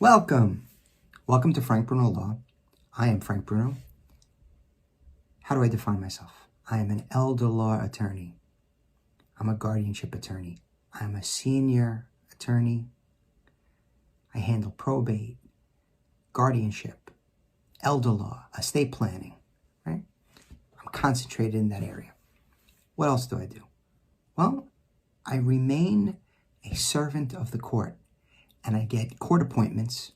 Welcome to Frank Bruno Law. I am Frank Bruno. How do I define myself? I am an elder law attorney. I'm a guardianship attorney. I'm a senior attorney. I handle probate, guardianship, elder law, estate planning, right? I'm concentrated in that area. What else do I do? Well, I remain a servant of the court, and I get court appointments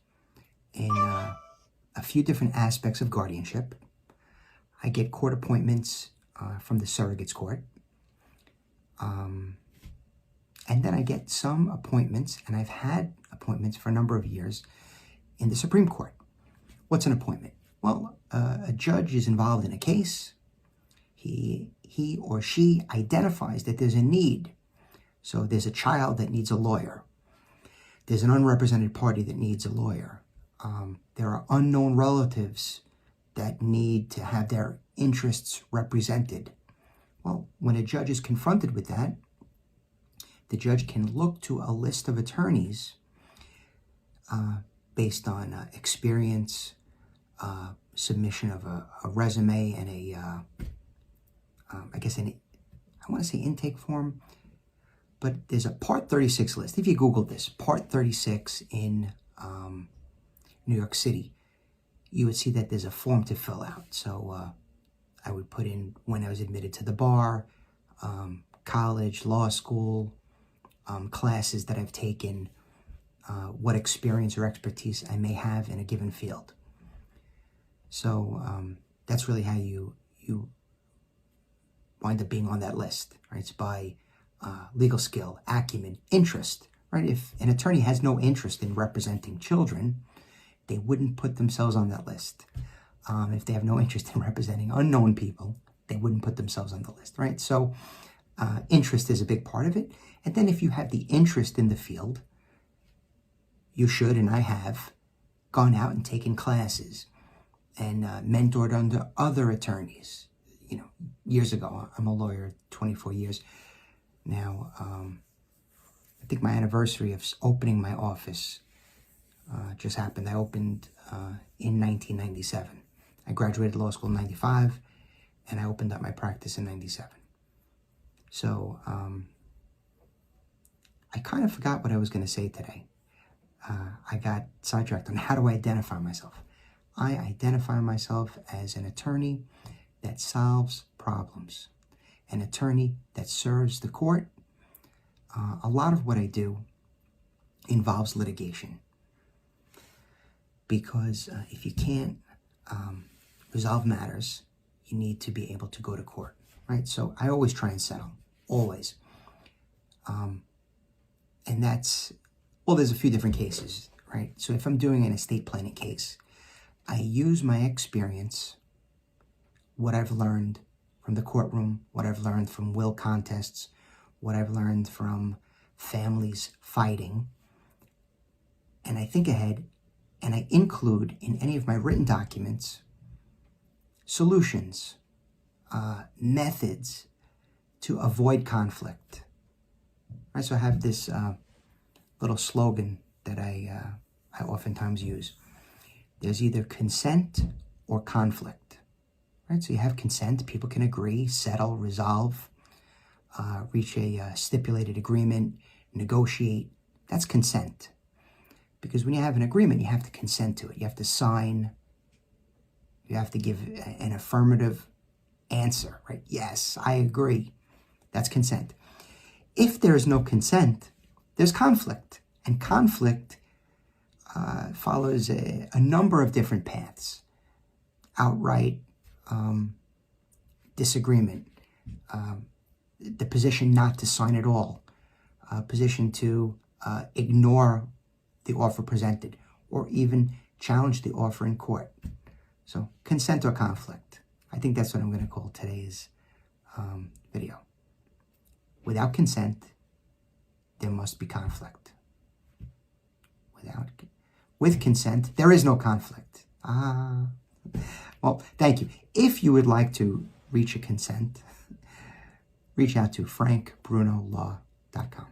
in a few different aspects of guardianship. I get court appointments from the surrogates court. And then I get some appointments, and I've had appointments for a number of years in the Supreme Court. What's an appointment? Well, a judge is involved in a case. He or she identifies that there's a need. So there's a child that needs a lawyer. There's an unrepresented party that needs a lawyer. There are unknown relatives that need to have their interests represented. Well, when a judge is confronted with that, the judge can look to a list of attorneys based on experience, submission of a resume, and I want to say intake form, but there's a Part 36 list. If you Google this, Part 36 in New York City, you would see that there's a form to fill out. So I would put in when I was admitted to the bar, college, law school, classes that I've taken, what experience or expertise I may have in a given field. So that's really how you wind up being on that list, right? It's by legal skill, acumen, interest, right? If an attorney has no interest in representing children, they wouldn't put themselves on that list. If they have no interest in representing unknown people, they wouldn't put themselves on the list, right? So interest is a big part of it. And then if you have the interest in the field, you should, and I have, gone out and taken classes and mentored under other attorneys. You know, years ago, I'm a lawyer, 24 years now. I think my anniversary of opening my office just happened. I opened in 1997. I graduated law school in 95, and I opened up my practice in 97. So I kind of forgot what I was going to say today. I got sidetracked on how do I identify myself. I identify myself as an attorney that solves problems, an attorney that serves the court. A lot of what I do involves litigation, because if you can't resolve matters, you need to be able to go to court, right? So I always try and settle, always. And that's, well, there's a few different cases, right? So if I'm doing an estate planning case, I use my experience, what I've learned from the courtroom, what I've learned from will contests, what I've learned from families fighting, and I think ahead, and I include in any of my written documents solutions, methods to avoid conflict. Right, so I have this little slogan that I oftentimes use. There's either consent or conflict. Right, so you have consent, people can agree, settle, resolve, reach a stipulated agreement, negotiate. That's consent. Because when you have an agreement, you have to consent to it. You have to sign. You have to give an affirmative answer, right? Yes, I agree. That's consent. If there is no consent, there's conflict. And conflict follows a number of different paths. Outright disagreement, the position not to sign at all, position to ignore the offer presented, or even challenge the offer in court. So consent or conflict. I think that's what I'm going to call today's video. Without consent, there must be conflict. With consent, there is no conflict. Well, thank you. If you would like to reach a consent, reach out to frankbrunolaw.com.